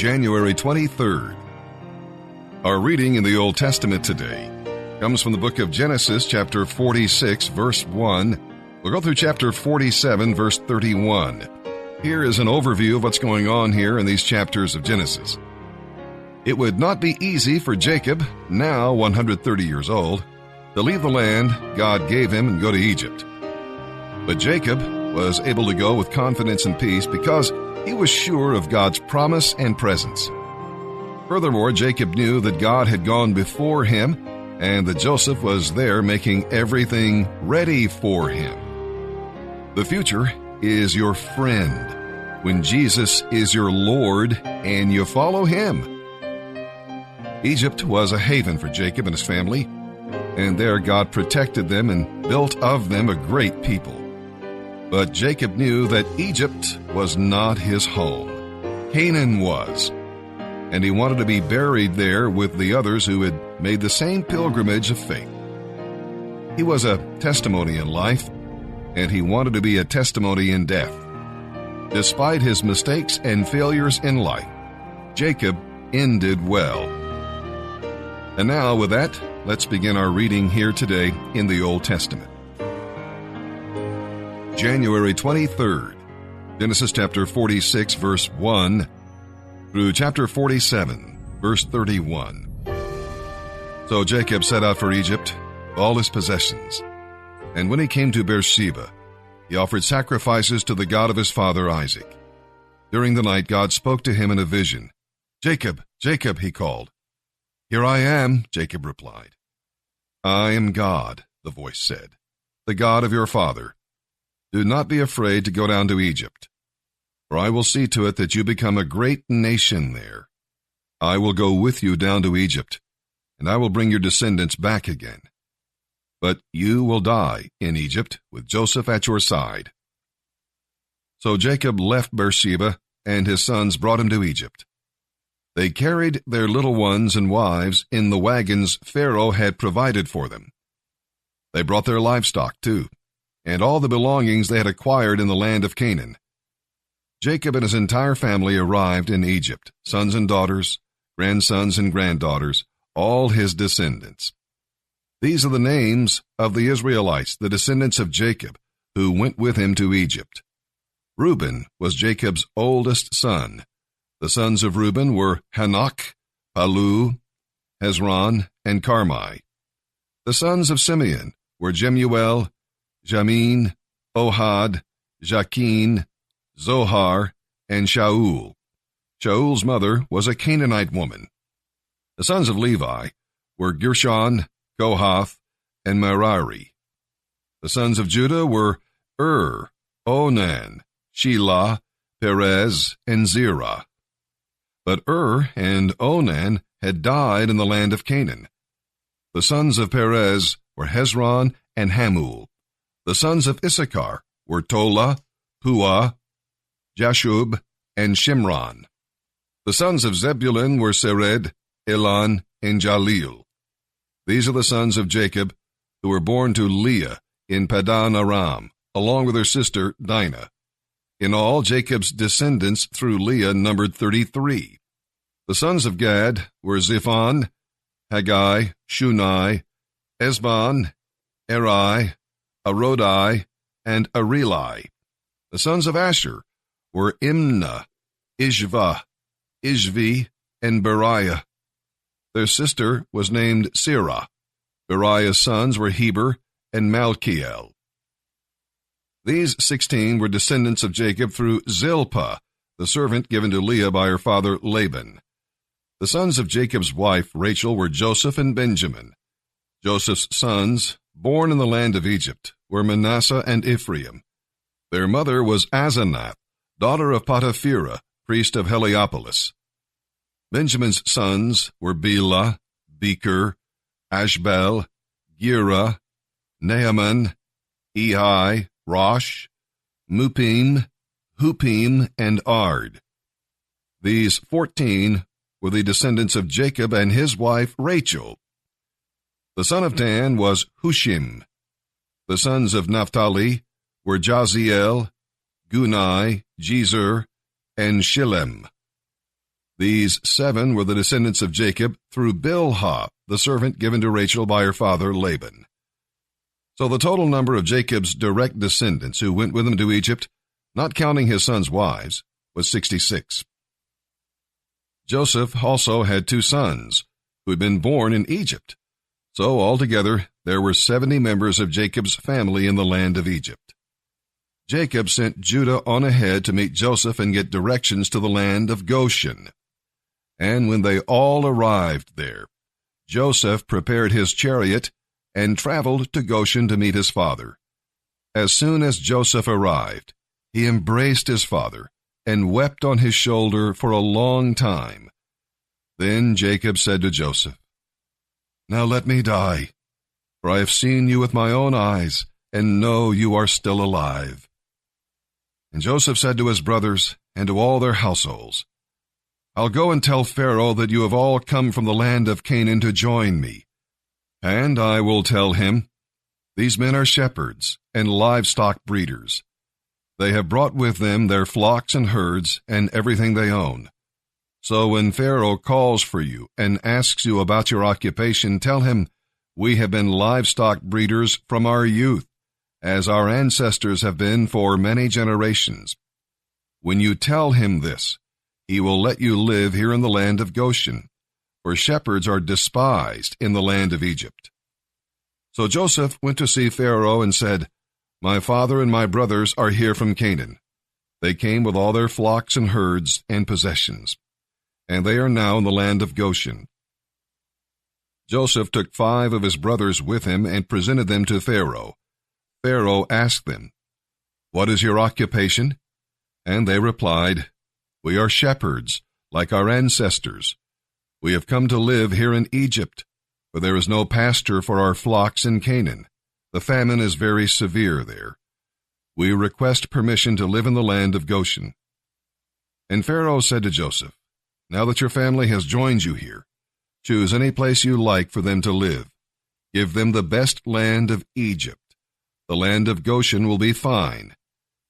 January 23rd. Our reading in the Old Testament today comes from the book of Genesis, chapter 46, verse 1. We'll go through chapter 47, verse 31. Here is an overview of what's going on here in these chapters of Genesis. It would not be easy for Jacob, now 130 years old, to leave the land God gave him and go to Egypt. But Jacob was able to go with confidence and peace because he was sure of God's promise and presence. Furthermore, Jacob knew that God had gone before him and that Joseph was there making everything ready for him. The future is your friend when Jesus is your Lord and you follow him. Egypt was a haven for Jacob and his family, and there God protected them and built of them a great people. But Jacob knew that Egypt was not his home. Canaan was, and he wanted to be buried there with the others who had made the same pilgrimage of faith. He was a testimony in life, and he wanted to be a testimony in death. Despite his mistakes and failures in life, Jacob ended well. And now, with that, let's begin our reading here today in the Old Testament. January 23rd, Genesis chapter 46, verse 1, through chapter 47, verse 31. So Jacob set out for Egypt, all his possessions. And when he came to Beersheba, he offered sacrifices to the God of his father Isaac. During the night, God spoke to him in a vision. "Jacob, Jacob," he called. "Here I am," Jacob replied. "I am God," the voice said, "the God of your father. Do not be afraid to go down to Egypt, for I will see to it that you become a great nation there. I will go with you down to Egypt, and I will bring your descendants back again. But you will die in Egypt with Joseph at your side." So Jacob left Beersheba, and his sons brought him to Egypt. They carried their little ones and wives in the wagons Pharaoh had provided for them. They brought their livestock, too, and all the belongings they had acquired in the land of Canaan. Jacob and his entire family arrived in Egypt, sons and daughters, grandsons and granddaughters, all his descendants. These are the names of the Israelites, the descendants of Jacob, who went with him to Egypt. Reuben was Jacob's oldest son. The sons of Reuben were Hanok, Palu, Hezron, and Carmi. The sons of Simeon were Jemuel, Jamin, Ohad, Jachin, Zohar, and Shaul. Shaul's mother was a Canaanite woman. The sons of Levi were Gershon, Kohath, and Merari. The sons of Judah were Onan, Shelah, Perez, and Zerah. But and Onan had died in the land of Canaan. The sons of Perez were Hezron and Hamul. The sons of Issachar were Tola, Puah, Jashub, and Shimron. The sons of Zebulun were Sered, Elon, and Jalil. These are the sons of Jacob, who were born to Leah in Padan Aram, along with her sister Dinah. In all, Jacob's descendants through Leah numbered 33. The sons of Gad were Ziphon, Haggai, Shunai, Esbon, Eri, Arodai, and Areli. The sons of Asher were Imnah, Ishvah, Ishvi, and Beriah. Their sister was named Sirah. Beriah's sons were Heber and Malkiel. These 16 were descendants of Jacob through Zilpah, the servant given to Leah by her father Laban. The sons of Jacob's wife Rachel were Joseph and Benjamin. Joseph's sons, born in the land of Egypt, were Manasseh and Ephraim. Their mother was Asenath, daughter of Potipherah, priest of Heliopolis. Benjamin's sons were Bela, Becher, Ashbel, Gera, Naaman, Ehi, Rosh, Mupim, Hupim, and Ard. These 14 were the descendants of Jacob and his wife Rachel. The son of Dan was Hushim. The sons of Naphtali were Jaziel, Gunai, Jezer, and Shillem. These 7 were the descendants of Jacob through Bilhah, the servant given to Rachel by her father Laban. So the total number of Jacob's direct descendants who went with him to Egypt, not counting his sons' wives, was 66. Joseph also had 2 sons, who had been born in Egypt. So altogether, there were 70 members of Jacob's family in the land of Egypt. Jacob sent Judah on ahead to meet Joseph and get directions to the land of Goshen. And when they all arrived there, Joseph prepared his chariot and traveled to Goshen to meet his father. As soon as Joseph arrived, he embraced his father and wept on his shoulder for a long time. Then Jacob said to Joseph, "Now let me die, for I have seen you with my own eyes, and know you are still alive." And Joseph said to his brothers and to all their households, "I'll go and tell Pharaoh that you have all come from the land of Canaan to join me. And I will tell him, these men are shepherds and livestock breeders. They have brought with them their flocks and herds and everything they own. So when Pharaoh calls for you and asks you about your occupation, tell him, we have been livestock breeders from our youth, as our ancestors have been for many generations. When you tell him this, he will let you live here in the land of Goshen, for shepherds are despised in the land of Egypt." So Joseph went to see Pharaoh and said, "My father and my brothers are here from Canaan. They came with all their flocks and herds and possessions, and they are now in the land of Goshen." Joseph took 5 of his brothers with him and presented them to Pharaoh. Pharaoh asked them, "What is your occupation?" And they replied, "We are shepherds, like our ancestors. We have come to live here in Egypt, for there is no pasture for our flocks in Canaan. The famine is very severe there. We request permission to live in the land of Goshen." And Pharaoh said to Joseph, "Now that your family has joined you here, choose any place you like for them to live. Give them the best land of Egypt. The land of Goshen will be fine.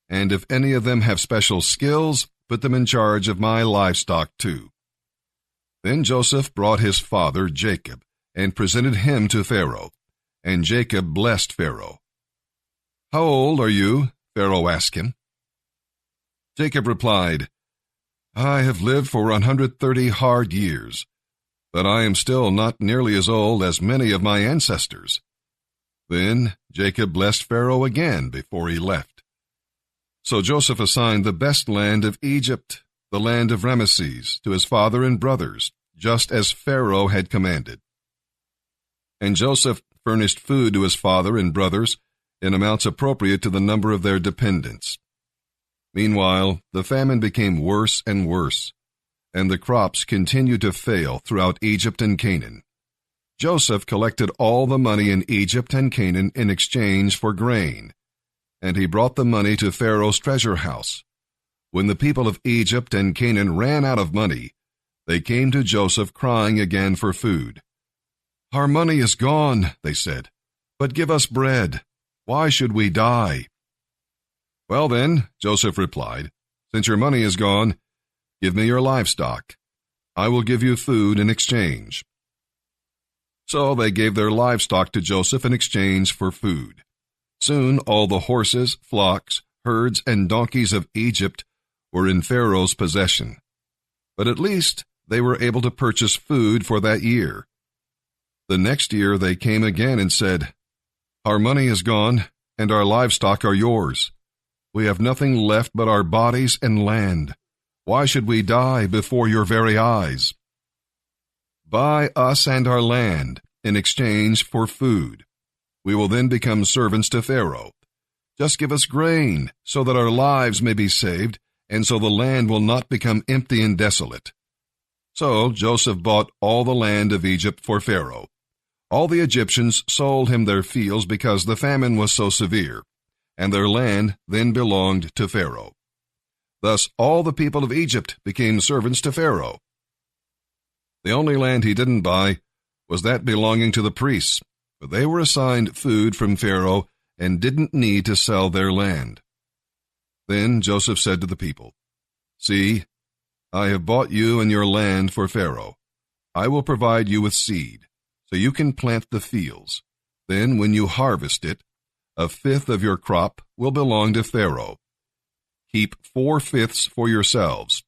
And if any of them have special skills, put them in charge of my livestock too." Then Joseph brought his father Jacob and presented him to Pharaoh, and Jacob blessed Pharaoh. "How old are you?" Pharaoh asked him. Jacob replied, "I have lived for 130 hard years, but I am still not nearly as old as many of my ancestors." Then Jacob blessed Pharaoh again before he left. So Joseph assigned the best land of Egypt, the land of Ramesses, to his father and brothers, just as Pharaoh had commanded. And Joseph furnished food to his father and brothers in amounts appropriate to the number of their dependents. Meanwhile, the famine became worse and worse, and the crops continued to fail throughout Egypt and Canaan. Joseph collected all the money in Egypt and Canaan in exchange for grain, and he brought the money to Pharaoh's treasure house. When the people of Egypt and Canaan ran out of money, they came to Joseph crying again for food. "Our money is gone," they said, "but give us bread. Why should we die?" "Well then," Joseph replied, "since your money is gone, give me your livestock. I will give you food in exchange." So they gave their livestock to Joseph in exchange for food. Soon all the horses, flocks, herds, and donkeys of Egypt were in Pharaoh's possession. But at least they were able to purchase food for that year. The next year they came again and said, "Our money is gone, and our livestock are yours. We have nothing left but our bodies and land. Why should we die before your very eyes? Buy us and our land in exchange for food. We will then become servants to Pharaoh. Just give us grain so that our lives may be saved, and so the land will not become empty and desolate." So Joseph bought all the land of Egypt for Pharaoh. All the Egyptians sold him their fields because the famine was so severe, and their land then belonged to Pharaoh. Thus all the people of Egypt became servants to Pharaoh. The only land he didn't buy was that belonging to the priests, for they were assigned food from Pharaoh and didn't need to sell their land. Then Joseph said to the people, "See, I have bought you and your land for Pharaoh. I will provide you with seed, so you can plant the fields. Then when you harvest it, a fifth of your crop will belong to Pharaoh. Keep 4/5 for yourselves,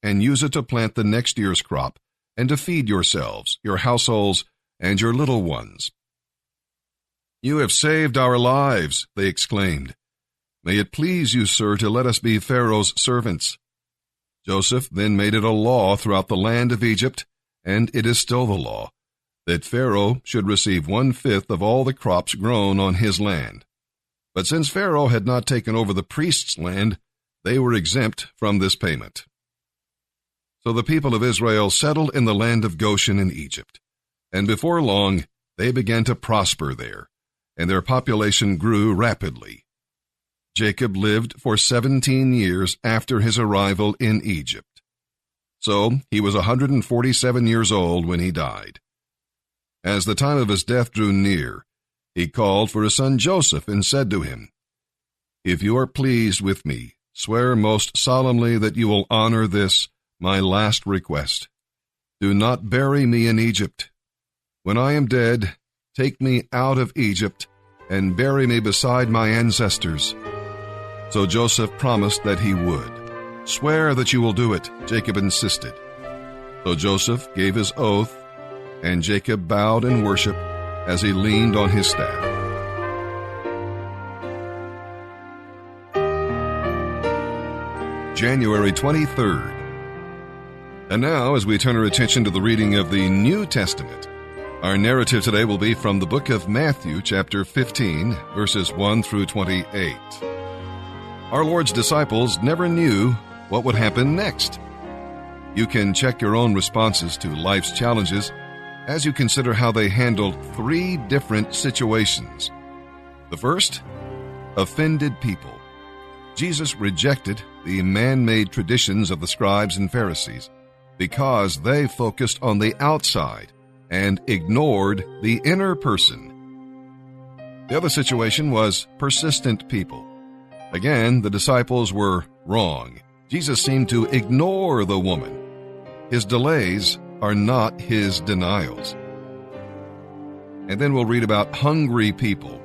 and use it to plant the next year's crop, and to feed yourselves, your households, and your little ones." "You have saved our lives," they exclaimed. "May it please you, sir, to let us be Pharaoh's servants." Joseph then made it a law throughout the land of Egypt, and it is still the law, that Pharaoh should receive 1/5 of all the crops grown on his land. But since Pharaoh had not taken over the priest's land, they were exempt from this payment. So the people of Israel settled in the land of Goshen in Egypt, and before long they began to prosper there, and their population grew rapidly. Jacob lived for 17 years after his arrival in Egypt. So he was 147 years old when he died. As the time of his death drew near, he called for his son Joseph and said to him, "If you are pleased with me, swear most solemnly that you will honor this, my last request. Do not bury me in Egypt. When I am dead, take me out of Egypt and bury me beside my ancestors." So Joseph promised that he would. "Swear that you will do it," Jacob insisted. So Joseph gave his oath, and Jacob bowed in worship as he leaned on his staff. January 23rd. And now, as we turn our attention to the reading of the New Testament, our narrative today will be from the book of Matthew, chapter 15, verses 1 through 28. Our Lord's disciples never knew what would happen next. You can check your own responses to life's challenges as you consider how they handled 3 different situations. The first, offended people. Jesus rejected the man-made traditions of the scribes and Pharisees because they focused on the outside and ignored the inner person. The other situation was persistent people. Again, the disciples were wrong. Jesus seemed to ignore the woman. His delays are not his denials. And then we'll read about hungry people.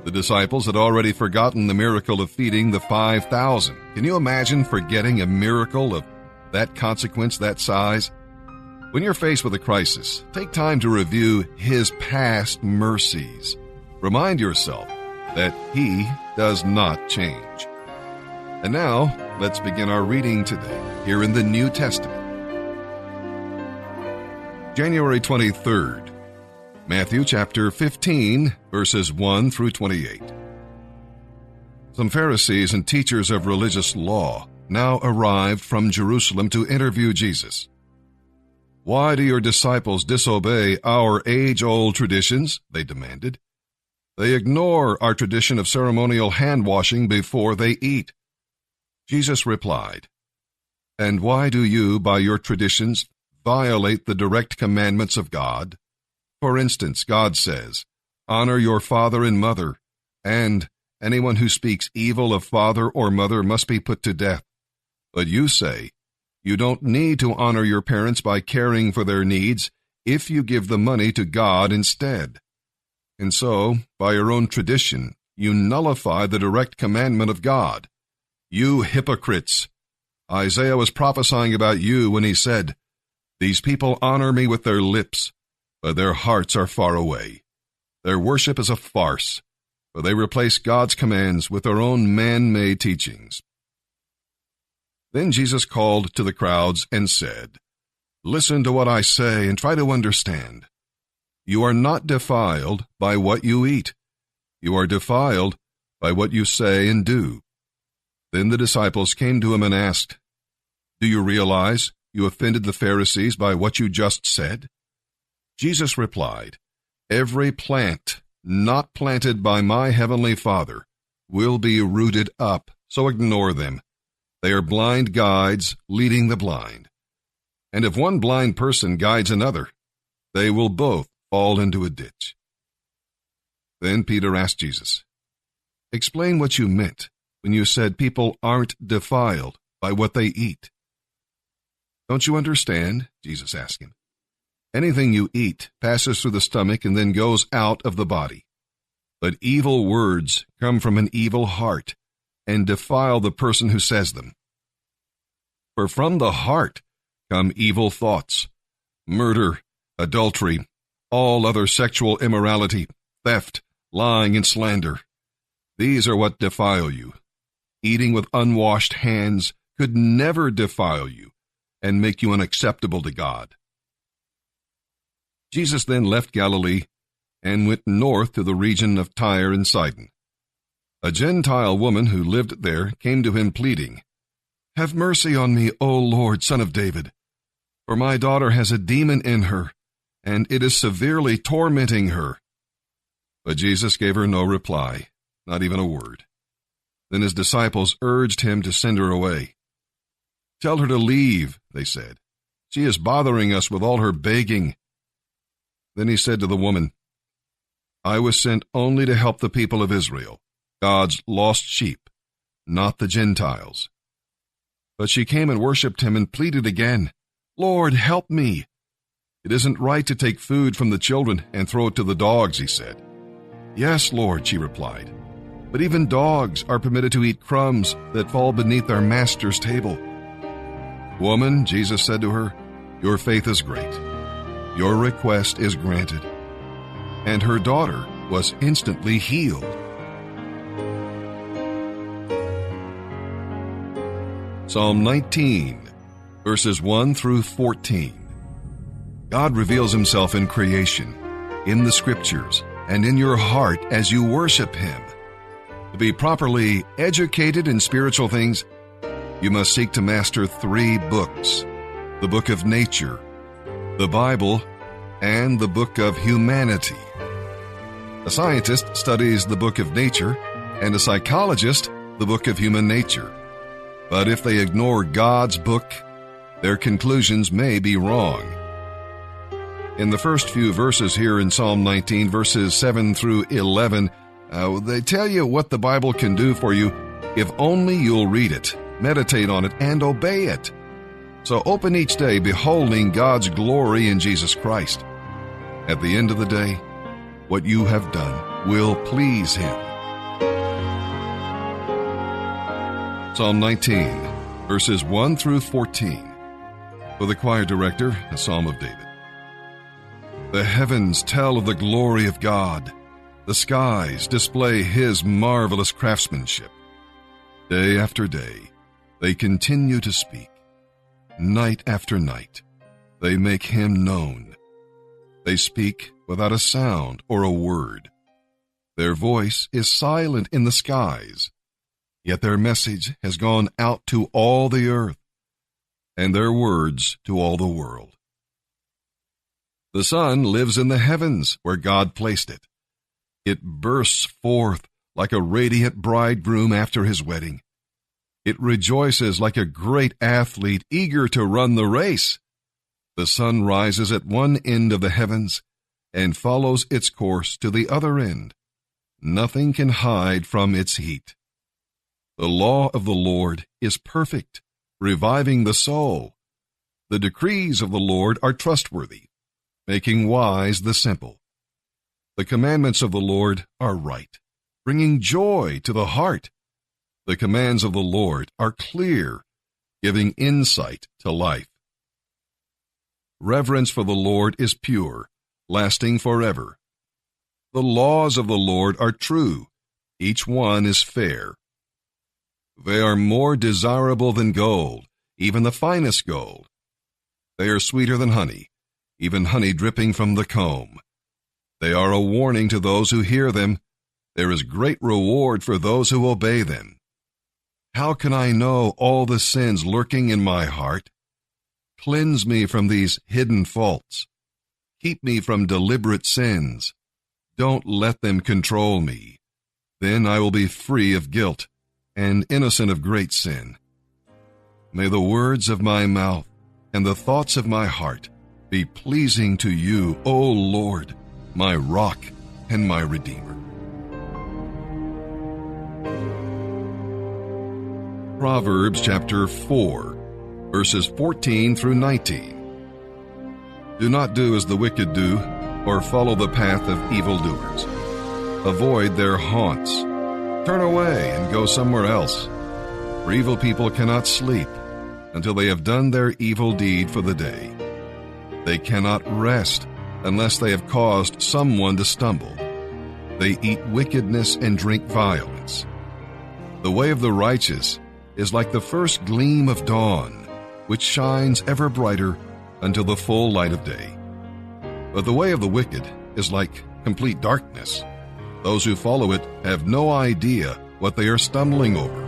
The disciples had already forgotten the miracle of feeding the 5,000. Can you imagine forgetting a miracle of that consequence, that size? When you're faced with a crisis, take time to review his past mercies. Remind yourself that he does not change. And now, let's begin our reading today, here in the New Testament. January 23rd. Matthew chapter 15, verses 1 through 28. Some Pharisees and teachers of religious law now arrived from Jerusalem to interview Jesus. "Why do your disciples disobey our age-old traditions?" they demanded. "They ignore our tradition of ceremonial hand-washing before they eat." Jesus replied, "And why do you, by your traditions, violate the direct commandments of God? For instance, God says, 'Honor your father and mother,' and 'Anyone who speaks evil of father or mother must be put to death.' But you say, 'You don't need to honor your parents by caring for their needs if you give the money to God instead.' And so, by your own tradition, you nullify the direct commandment of God. You hypocrites! Isaiah was prophesying about you when he said, 'These people honor me with their lips, but their hearts are far away. Their worship is a farce, for they replace God's commands with their own man-made teachings.'" Then Jesus called to the crowds and said, "Listen to what I say and try to understand. You are not defiled by what you eat. You are defiled by what you say and do." Then the disciples came to him and asked, "Do you realize you offended the Pharisees by what you just said?" Jesus replied, "Every plant not planted by my heavenly Father will be rooted up, so ignore them. They are blind guides leading the blind. And if one blind person guides another, they will both fall into a ditch." Then Peter asked Jesus, "Explain what you meant when you said people aren't defiled by what they eat." Don't you understand? Jesus asked him. Anything you eat passes through the stomach and then goes out of the body. But evil words come from an evil heart and defile the person who says them. For from the heart come evil thoughts, murder, adultery, all other sexual immorality, theft, lying, and slander. These are what defile you. Eating with unwashed hands could never defile you and make you unacceptable to God. Jesus then left Galilee and went north to the region of Tyre and Sidon. A Gentile woman who lived there came to him pleading, "Have mercy on me, O Lord, Son of David, for my daughter has a demon in her, and it is severely tormenting her." But Jesus gave her no reply, not even a word. Then his disciples urged him to send her away. "Tell her to leave," they said. "She is bothering us with all her begging." Then he said to the woman, "I was sent only to help the people of Israel, God's lost sheep, not the Gentiles." But she came and worshipped him and pleaded again, "Lord, help me." "It isn't right to take food from the children and throw it to the dogs," he said. "Yes, Lord," she replied, "but even dogs are permitted to eat crumbs that fall beneath their master's table." "Woman," Jesus said to her, "your faith is great. Your request is granted." And her daughter was instantly healed. Psalm 19, verses 1 through 14. God reveals himself in creation, in the scriptures, and in your heart as you worship him. To be properly educated in spiritual things, you must seek to master 3 books: the book of nature, the Bible, and the book of humanity. A scientist studies the book of nature, and a psychologist the book of human nature. But if they ignore God's book, their conclusions may be wrong. In the first few verses here in Psalm 19, verses 7 through 11, they tell you what the Bible can do for you if only you'll read it, meditate on it, and obey it. So open each day beholding God's glory in Jesus Christ. At the end of the day, what you have done will please him. Psalm 19, verses 1 through 14. For the choir director, a psalm of David. The heavens tell of the glory of God. The skies display his marvelous craftsmanship. Day after day, they continue to speak. Night after night, they make him known. They speak without a sound or a word. Their voice is silent in the skies, yet their message has gone out to all the earth, and their words to all the world. The sun lives in the heavens where God placed it. It bursts forth like a radiant bridegroom after his wedding. It rejoices like a great athlete eager to run the race. The sun rises at one end of the heavens and follows its course to the other end. Nothing can hide from its heat. The law of the Lord is perfect, reviving the soul. The decrees of the Lord are trustworthy, making wise the simple. The commandments of the Lord are right, bringing joy to the heart. The commands of the Lord are clear, giving insight to life. Reverence for the Lord is pure, lasting forever. The laws of the Lord are true, each one is fair. They are more desirable than gold, even the finest gold. They are sweeter than honey, even honey dripping from the comb. They are a warning to those who hear them. There is great reward for those who obey them. How can I know all the sins lurking in my heart? Cleanse me from these hidden faults. Keep me from deliberate sins. Don't let them control me. Then I will be free of guilt and innocent of great sin. May the words of my mouth and the thoughts of my heart be pleasing to you, O Lord, my rock and my redeemer. Proverbs chapter 4, verses 14 through 19. Do not do as the wicked do, or follow the path of evildoers. Avoid their haunts. Turn away and go somewhere else. For evil people cannot sleep until they have done their evil deed for the day. They cannot rest unless they have caused someone to stumble. They eat wickedness and drink violence. The way of the righteous is like the first gleam of dawn, which shines ever brighter until the full light of day. But the way of the wicked is like complete darkness. Those who follow it have no idea what they are stumbling over.